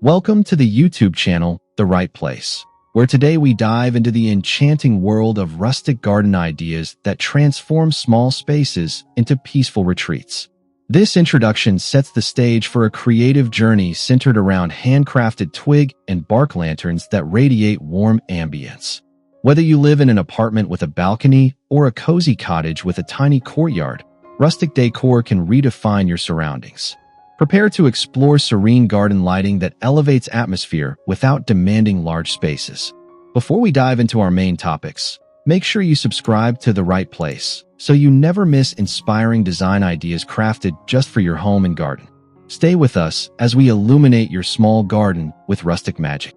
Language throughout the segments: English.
Welcome to the YouTube channel, The Right Place, where today we dive into the enchanting world of rustic garden ideas that transform small spaces into peaceful retreats. This introduction sets the stage for a creative journey centered around handcrafted twig and bark lanterns that radiate warm ambience. Whether you live in an apartment with a balcony or a cozy cottage with a tiny courtyard, rustic decor can redefine your surroundings. Prepare to explore serene garden lighting that elevates atmosphere without demanding large spaces. Before we dive into our main topics, make sure you subscribe to The Right Place so you never miss inspiring design ideas crafted just for your home and garden. Stay with us as we illuminate your small garden with rustic magic.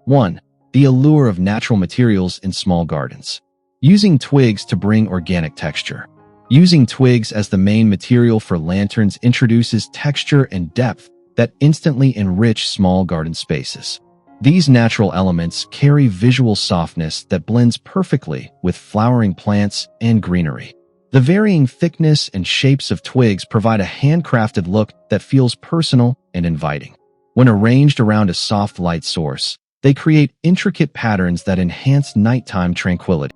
One, the allure of natural materials in small gardens. Using twigs to bring organic texture. Using twigs as the main material for lanterns introduces texture and depth that instantly enrich small garden spaces. These natural elements carry visual softness that blends perfectly with flowering plants and greenery. The varying thickness and shapes of twigs provide a handcrafted look that feels personal and inviting. When arranged around a soft light source, they create intricate patterns that enhance nighttime tranquility.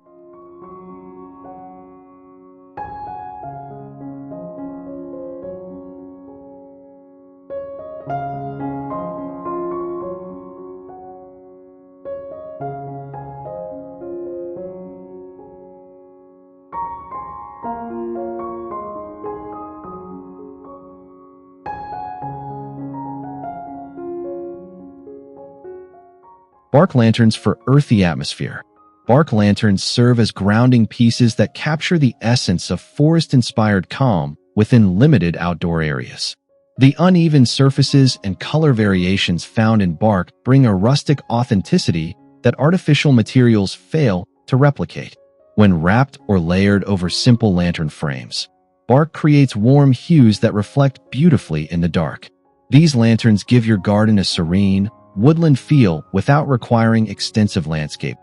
Bark lanterns for earthy atmosphere. Bark lanterns serve as grounding pieces that capture the essence of forest-inspired calm within limited outdoor areas. The uneven surfaces and color variations found in bark bring a rustic authenticity that artificial materials fail to replicate. When wrapped or layered over simple lantern frames, bark creates warm hues that reflect beautifully in the dark. These lanterns give your garden a serene, woodland feel without requiring extensive landscape.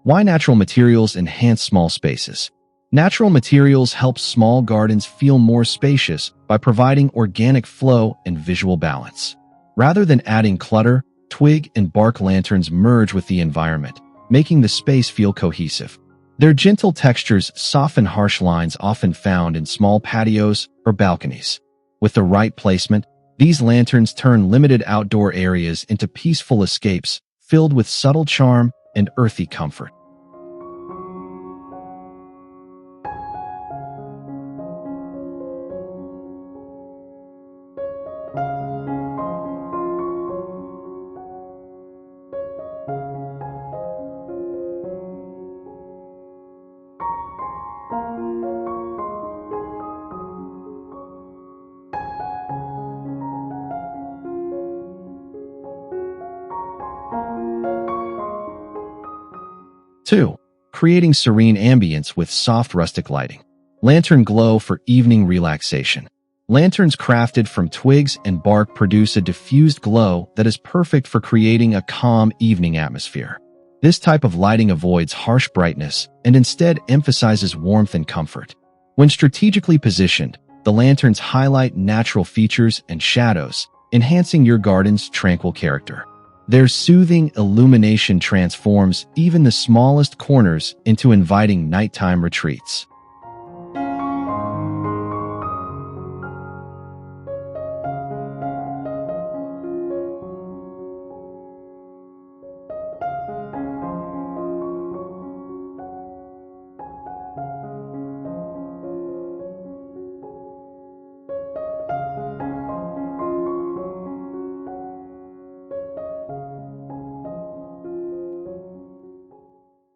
Why natural materials enhance small spaces? Natural materials help small gardens feel more spacious by providing organic flow and visual balance. Rather than adding clutter, twig and bark lanterns merge with the environment, making the space feel cohesive. Their gentle textures soften harsh lines often found in small patios or balconies. With the right placement, these lanterns turn limited outdoor areas into peaceful escapes filled with subtle charm and earthy comfort. Two, creating serene ambience with soft rustic lighting. Lantern glow for evening relaxation. Lanterns crafted from twigs and bark produce a diffused glow that is perfect for creating a calm evening atmosphere. This type of lighting avoids harsh brightness and instead emphasizes warmth and comfort. When strategically positioned, the lanterns highlight natural features and shadows, enhancing your garden's tranquil character. Their soothing illumination transforms even the smallest corners into inviting nighttime retreats.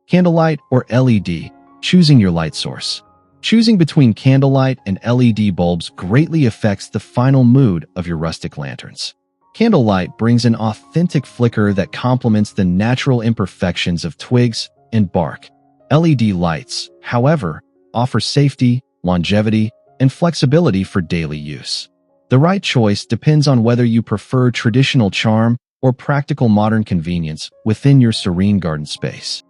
Candlelight or LED, choosing your light source. Choosing between candlelight and LED bulbs greatly affects the final mood of your rustic lanterns. Candlelight brings an authentic flicker that complements the natural imperfections of twigs and bark. LED lights, however, offer safety, longevity, and flexibility for daily use. The right choice depends on whether you prefer traditional charm or practical modern convenience within your serene garden space.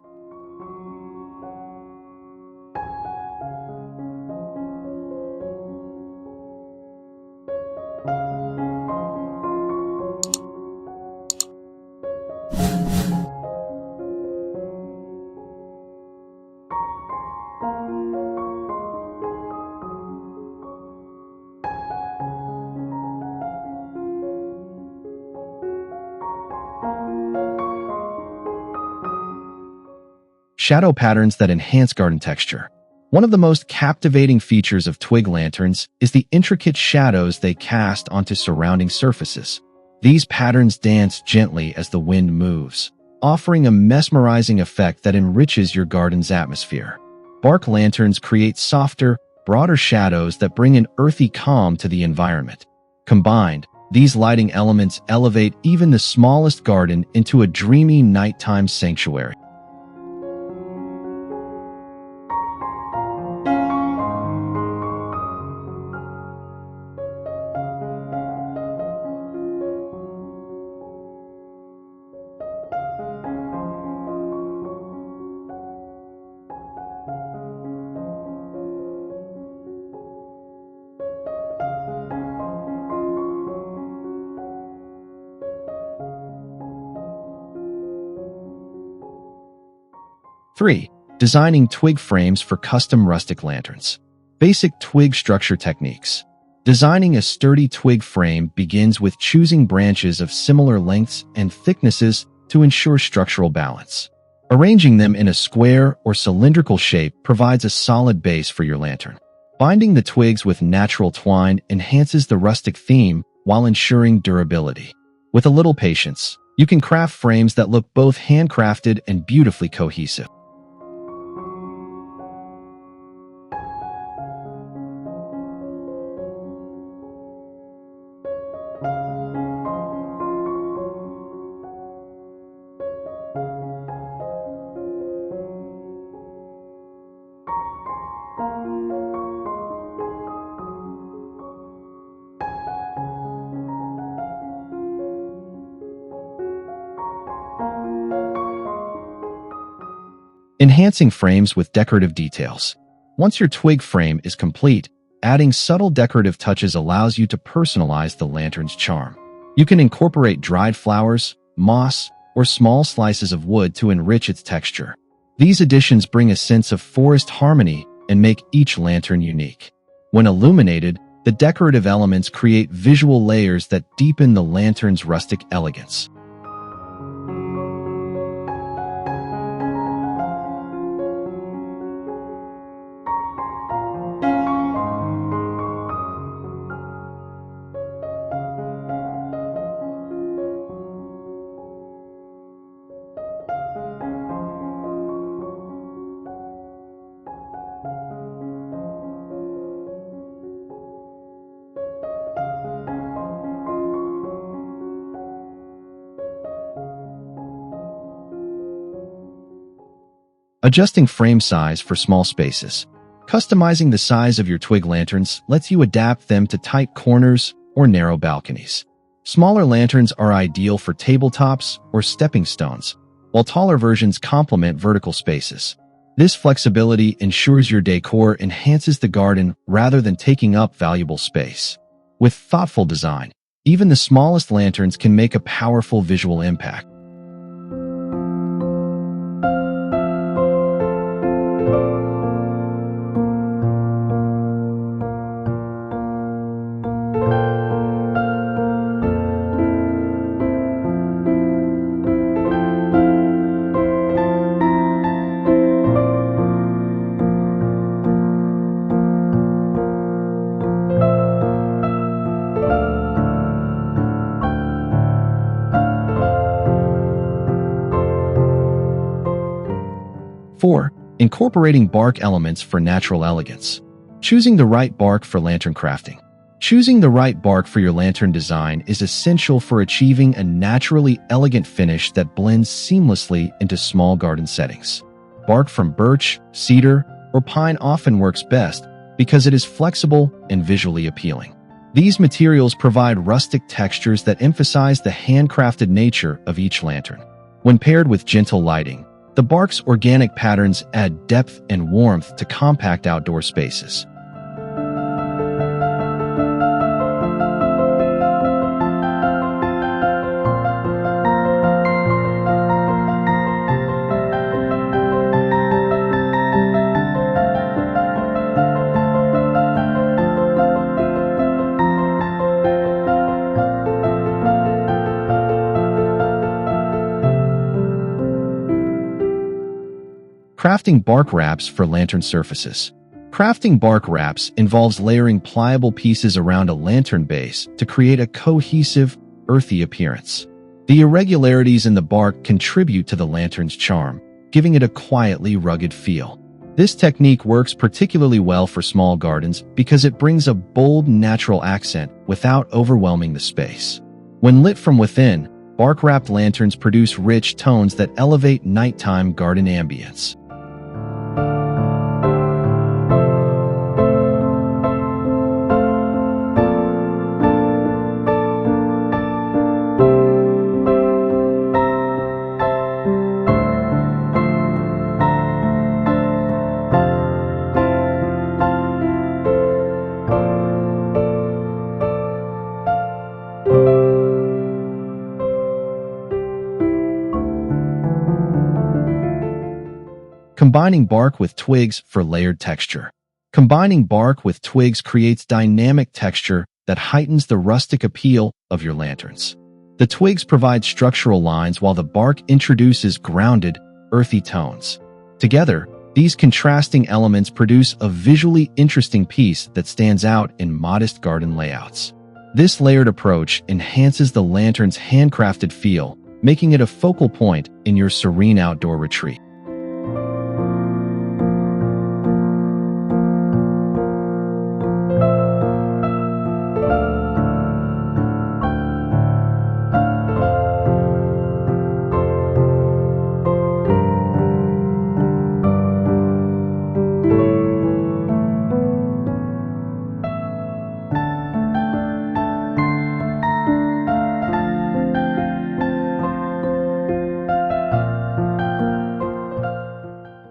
Shadow patterns that enhance garden texture. One of the most captivating features of twig lanterns is the intricate shadows they cast onto surrounding surfaces. These patterns dance gently as the wind moves, offering a mesmerizing effect that enriches your garden's atmosphere. Bark lanterns create softer, broader shadows that bring an earthy calm to the environment. Combined, these lighting elements elevate even the smallest garden into a dreamy nighttime sanctuary. Three, designing twig frames for custom rustic lanterns. Basic twig structure techniques. Designing a sturdy twig frame begins with choosing branches of similar lengths and thicknesses to ensure structural balance. Arranging them in a square or cylindrical shape provides a solid base for your lantern. Binding the twigs with natural twine enhances the rustic theme while ensuring durability. With a little patience, you can craft frames that look both handcrafted and beautifully cohesive. Enhancing frames with decorative details. Once your twig frame is complete, adding subtle decorative touches allows you to personalize the lantern's charm. You can incorporate dried flowers, moss, or small slices of wood to enrich its texture. These additions bring a sense of forest harmony and make each lantern unique. When illuminated, the decorative elements create visual layers that deepen the lantern's rustic elegance. Adjusting frame size for small spaces. Customizing the size of your twig lanterns lets you adapt them to tight corners or narrow balconies. Smaller lanterns are ideal for tabletops or stepping stones, while taller versions complement vertical spaces. This flexibility ensures your decor enhances the garden rather than taking up valuable space. With thoughtful design, even the smallest lanterns can make a powerful visual impact. 4. Incorporating bark elements for natural elegance. Choosing the right bark for lantern crafting. Choosing the right bark for your lantern design is essential for achieving a naturally elegant finish that blends seamlessly into small garden settings. Bark from birch, cedar, or pine often works best because it is flexible and visually appealing. These materials provide rustic textures that emphasize the handcrafted nature of each lantern. When paired with gentle lighting, the bark's organic patterns add depth and warmth to compact outdoor spaces. Crafting bark wraps for lantern surfaces. Crafting bark wraps involves layering pliable pieces around a lantern base to create a cohesive, earthy appearance. The irregularities in the bark contribute to the lantern's charm, giving it a quietly rugged feel. This technique works particularly well for small gardens because it brings a bold, natural accent without overwhelming the space. When lit from within, bark-wrapped lanterns produce rich tones that elevate nighttime garden ambience. Combining bark with twigs for layered texture. Combining bark with twigs creates dynamic texture that heightens the rustic appeal of your lanterns. The twigs provide structural lines while the bark introduces grounded, earthy tones. Together, these contrasting elements produce a visually interesting piece that stands out in modest garden layouts. This layered approach enhances the lantern's handcrafted feel, making it a focal point in your serene outdoor retreat.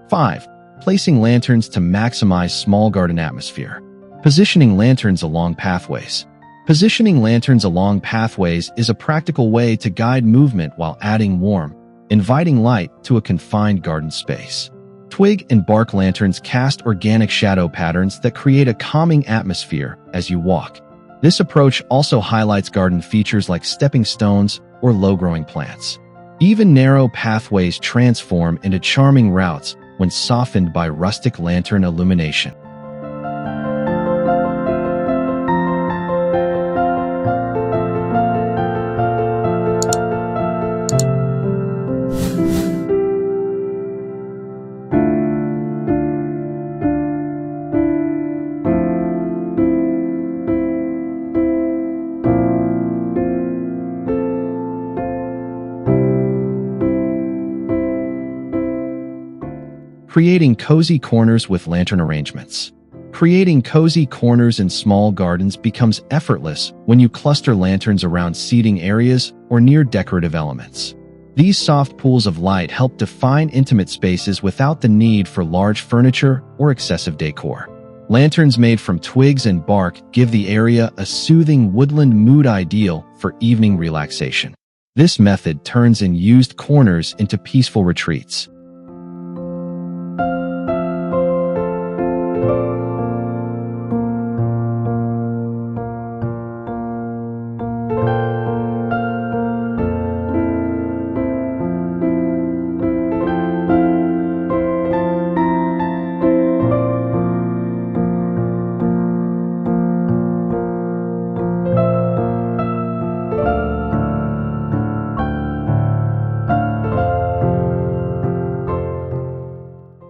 Five, placing lanterns to maximize small garden atmosphere. Positioning lanterns along pathways. Positioning lanterns along pathways is a practical way to guide movement while adding warm, inviting light to a confined garden space. Twig and bark lanterns cast organic shadow patterns that create a calming atmosphere as you walk. This approach also highlights garden features like stepping stones or low-growing plants. Even narrow pathways transform into charming routes when softened by rustic lantern illumination. Creating cozy corners with lantern arrangements. Creating cozy corners in small gardens becomes effortless when you cluster lanterns around seating areas or near decorative elements. These soft pools of light help define intimate spaces without the need for large furniture or excessive decor. Lanterns made from twigs and bark give the area a soothing woodland mood ideal for evening relaxation. This method turns unused corners into peaceful retreats.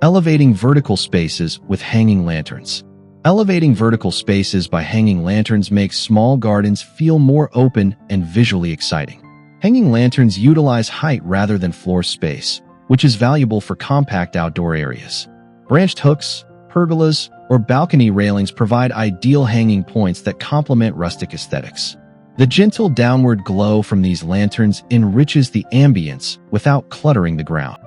Elevating vertical spaces with hanging lanterns. Elevating vertical spaces by hanging lanterns makes small gardens feel more open and visually exciting. Hanging lanterns utilize height rather than floor space, which is valuable for compact outdoor areas. Branched hooks, pergolas, or balcony railings provide ideal hanging points that complement rustic aesthetics. The gentle downward glow from these lanterns enriches the ambience without cluttering the ground.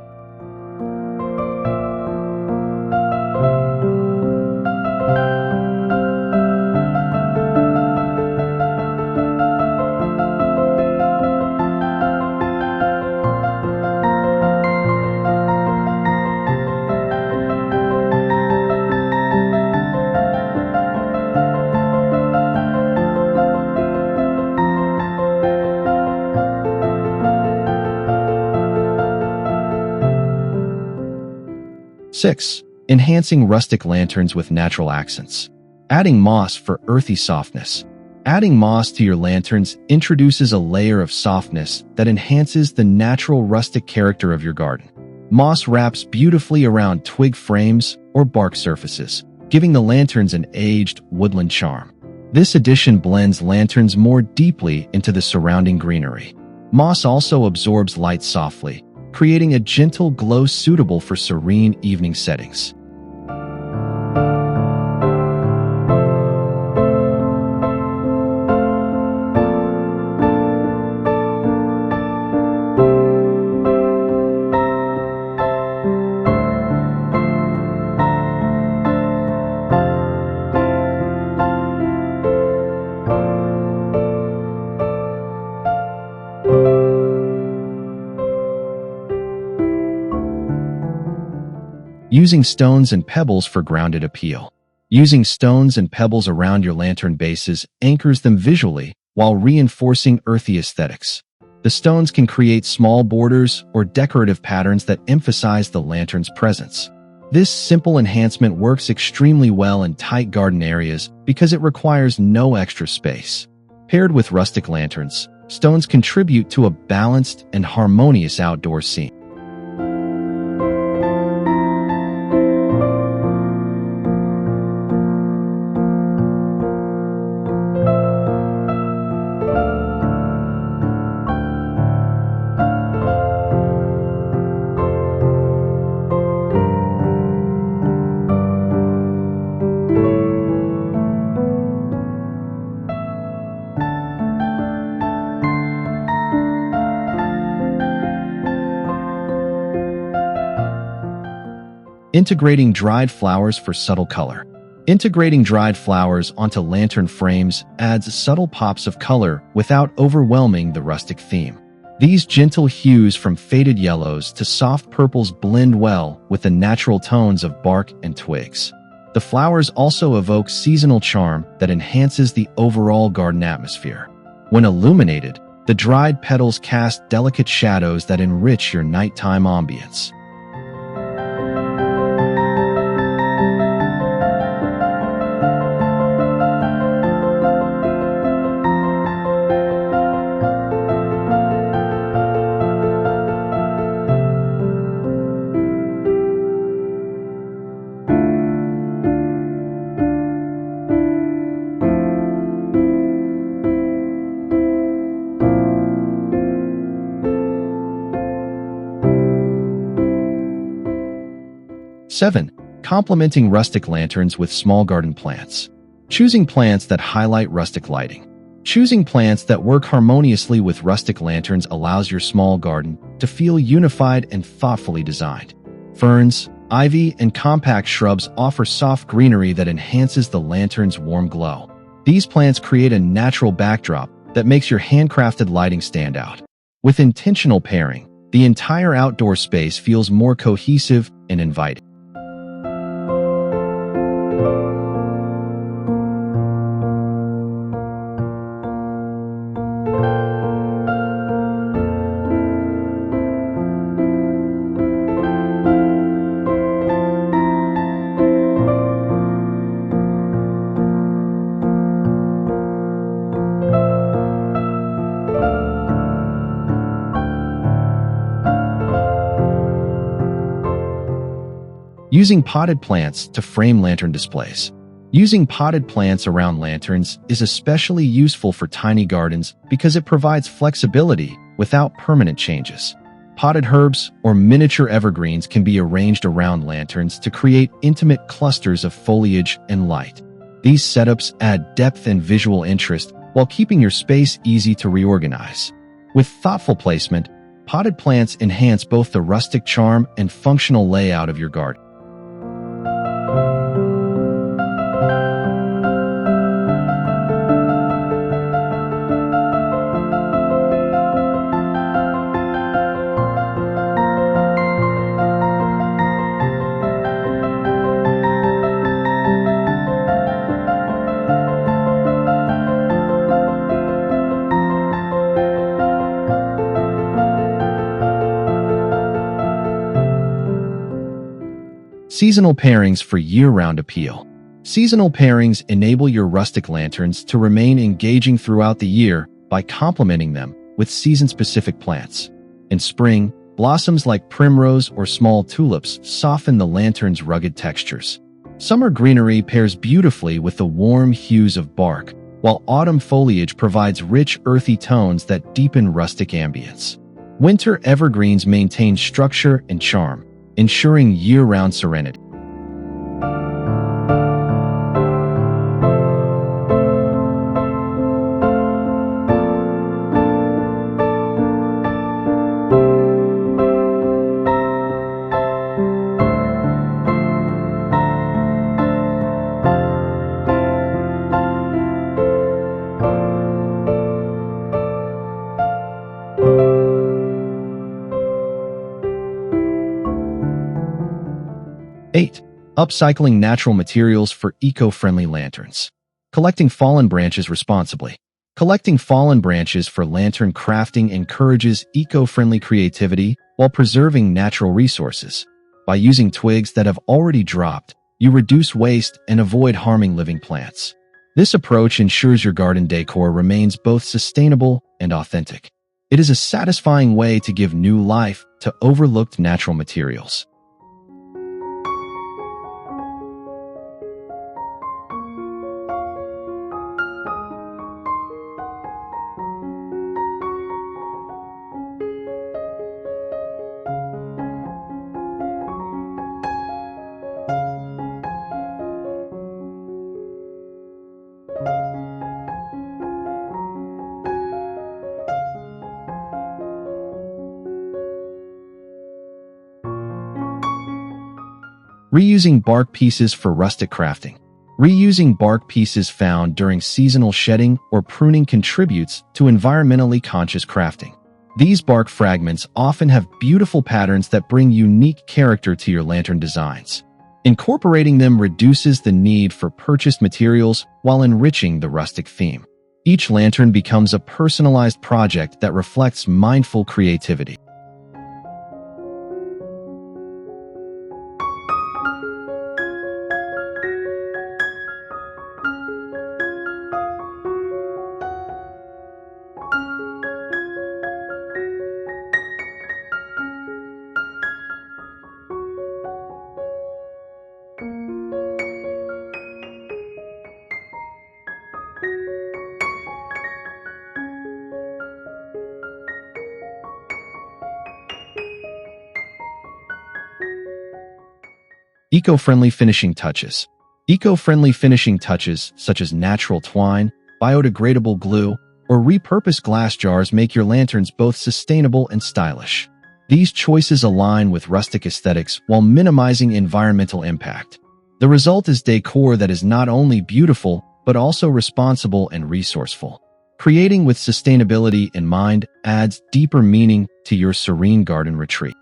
6. Enhancing rustic lanterns with natural accents. Adding moss for earthy softness. Adding moss to your lanterns introduces a layer of softness that enhances the natural rustic character of your garden. Moss wraps beautifully around twig frames or bark surfaces, giving the lanterns an aged, woodland charm. This addition blends lanterns more deeply into the surrounding greenery. Moss also absorbs light softly, creating a gentle glow suitable for serene evening settings. Using stones and pebbles for grounded appeal. Using stones and pebbles around your lantern bases anchors them visually while reinforcing earthy aesthetics. The stones can create small borders or decorative patterns that emphasize the lantern's presence. This simple enhancement works extremely well in tight garden areas because it requires no extra space. Paired with rustic lanterns, stones contribute to a balanced and harmonious outdoor scene. 7. Integrating dried flowers for subtle color. Integrating dried flowers onto lantern frames adds subtle pops of color without overwhelming the rustic theme. These gentle hues from faded yellows to soft purples blend well with the natural tones of bark and twigs. The flowers also evoke seasonal charm that enhances the overall garden atmosphere. When illuminated, the dried petals cast delicate shadows that enrich your nighttime ambience. 7. Complementing rustic lanterns with small garden plants. Choosing plants that highlight rustic lighting. Choosing plants that work harmoniously with rustic lanterns allows your small garden to feel unified and thoughtfully designed. Ferns, ivy, and compact shrubs offer soft greenery that enhances the lantern's warm glow. These plants create a natural backdrop that makes your handcrafted lighting stand out. With intentional pairing, the entire outdoor space feels more cohesive and inviting. Using potted plants to frame lantern displays. Using potted plants around lanterns is especially useful for tiny gardens because it provides flexibility without permanent changes. Potted herbs or miniature evergreens can be arranged around lanterns to create intimate clusters of foliage and light. These setups add depth and visual interest while keeping your space easy to reorganize. With thoughtful placement, potted plants enhance both the rustic charm and functional layout of your garden. Seasonal pairings for year-round appeal. Seasonal pairings enable your rustic lanterns to remain engaging throughout the year by complementing them with season-specific plants. In spring, blossoms like primrose or small tulips soften the lantern's rugged textures. Summer greenery pairs beautifully with the warm hues of bark, while autumn foliage provides rich, earthy tones that deepen rustic ambience. Winter evergreens maintain structure and charm, ensuring year-round serenity. Upcycling natural materials for eco-friendly lanterns. Collecting fallen branches responsibly. Collecting fallen branches for lantern crafting encourages eco-friendly creativity while preserving natural resources. By using twigs that have already dropped, you reduce waste and avoid harming living plants. This approach ensures your garden decor remains both sustainable and authentic. It is a satisfying way to give new life to overlooked natural materials. Reusing bark pieces for rustic crafting. Reusing bark pieces found during seasonal shedding or pruning contributes to environmentally conscious crafting. These bark fragments often have beautiful patterns that bring unique character to your lantern designs. Incorporating them reduces the need for purchased materials while enriching the rustic theme. Each lantern becomes a personalized project that reflects mindful creativity. Eco-friendly finishing touches. Eco-friendly finishing touches such as natural twine, biodegradable glue, or repurposed glass jars make your lanterns both sustainable and stylish. These choices align with rustic aesthetics while minimizing environmental impact. The result is decor that is not only beautiful, but also responsible and resourceful. Creating with sustainability in mind adds deeper meaning to your serene garden retreat.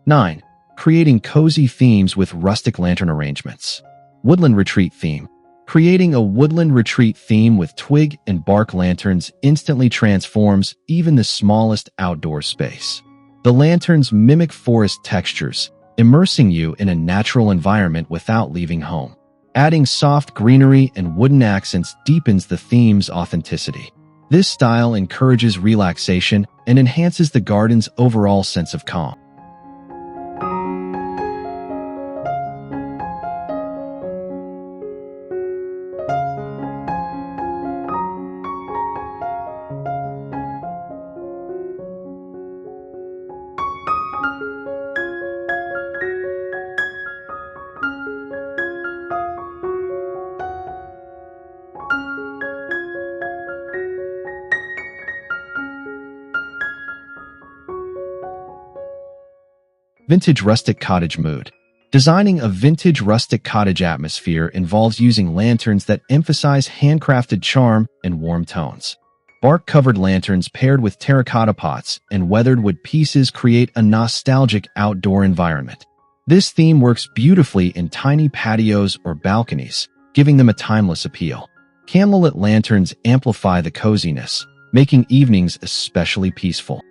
9. Creating cozy themes with rustic lantern arrangements. Woodland retreat theme. Creating a woodland retreat theme with twig and bark lanterns instantly transforms even the smallest outdoor space. The lanterns mimic forest textures, immersing you in a natural environment without leaving home. Adding soft greenery and wooden accents deepens the theme's authenticity. This style encourages relaxation and enhances the garden's overall sense of calm. Vintage rustic cottage mood. Designing a vintage rustic cottage atmosphere involves using lanterns that emphasize handcrafted charm and warm tones. Bark-covered lanterns paired with terracotta pots and weathered wood pieces create a nostalgic outdoor environment. This theme works beautifully in tiny patios or balconies, giving them a timeless appeal. Candlelit lanterns amplify the coziness, making evenings especially peaceful.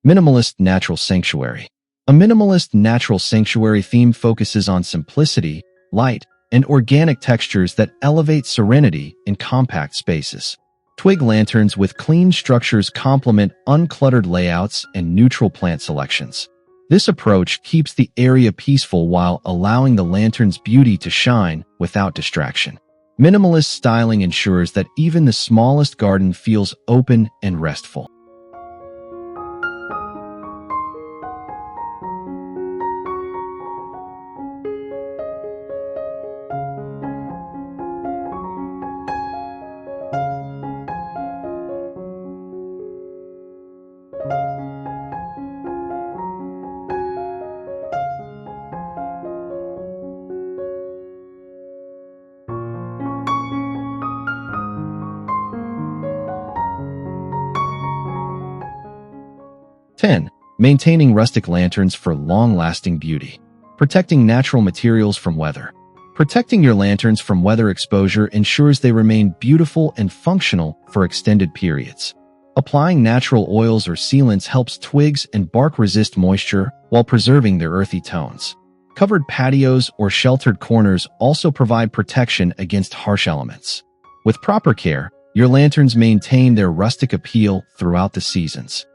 Minimalist natural sanctuary. A minimalist natural sanctuary theme focuses on simplicity, light, and organic textures that elevate serenity in compact spaces. Twig lanterns with clean structures complement uncluttered layouts and neutral plant selections. This approach keeps the area peaceful while allowing the lantern's beauty to shine without distraction. Minimalist styling ensures that even the smallest garden feels open and restful. Maintaining rustic lanterns for long-lasting beauty. Protecting natural materials from weather. Protecting your lanterns from weather exposure ensures they remain beautiful and functional for extended periods. Applying natural oils or sealants helps twigs and bark resist moisture while preserving their earthy tones. Covered patios or sheltered corners also provide protection against harsh elements. With proper care, your lanterns maintain their rustic appeal throughout the seasons.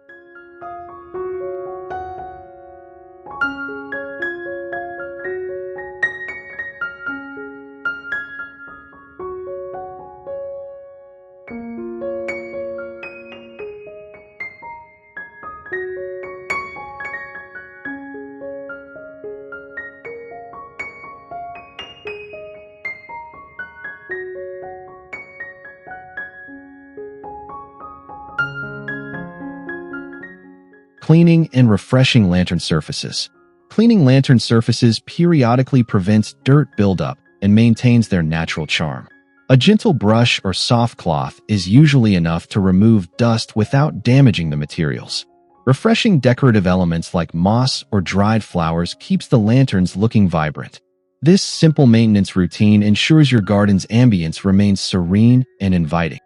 Cleaning and refreshing lantern surfaces. Cleaning lantern surfaces periodically prevents dirt buildup and maintains their natural charm. A gentle brush or soft cloth is usually enough to remove dust without damaging the materials. Refreshing decorative elements like moss or dried flowers keeps the lanterns looking vibrant. This simple maintenance routine ensures your garden's ambience remains serene and inviting.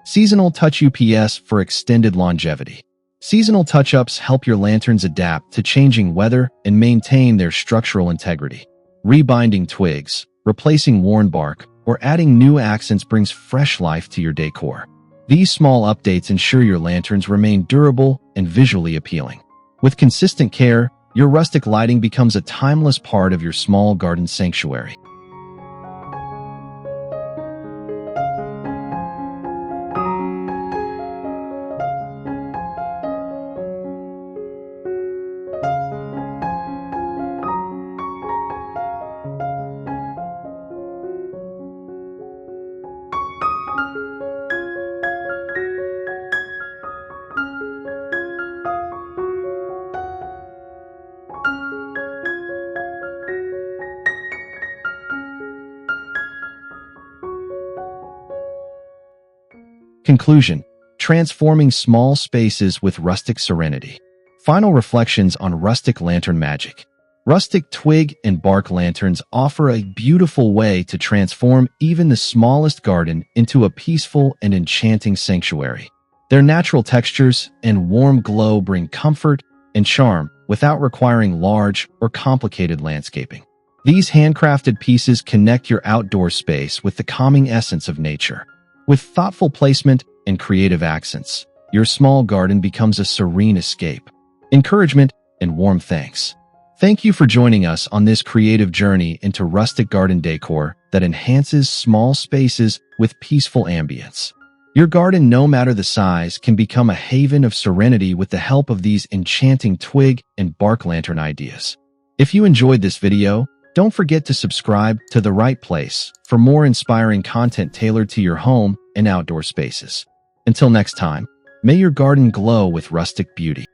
Seasonal Touch UPS for extended longevity. Seasonal touch-ups help your lanterns adapt to changing weather and maintain their structural integrity. Rebinding twigs, replacing worn bark, or adding new accents brings fresh life to your decor. These small updates ensure your lanterns remain durable and visually appealing. With consistent care, your rustic lighting becomes a timeless part of your small garden sanctuary. Conclusion: transforming small spaces with rustic serenity. Final reflections on rustic lantern magic. Rustic twig and bark lanterns offer a beautiful way to transform even the smallest garden into a peaceful and enchanting sanctuary. Their natural textures and warm glow bring comfort and charm without requiring large or complicated landscaping. These handcrafted pieces connect your outdoor space with the calming essence of nature. With thoughtful placement and creative accents, your small garden becomes a serene escape, encouragement, and warm thanks. Thank you for joining us on this creative journey into rustic garden decor that enhances small spaces with peaceful ambience. Your garden, no matter the size, can become a haven of serenity with the help of these enchanting twig and bark lantern ideas. If you enjoyed this video, don't forget to subscribe to The Right Place for more inspiring content tailored to your home and outdoor spaces. Until next time, may your garden glow with rustic beauty.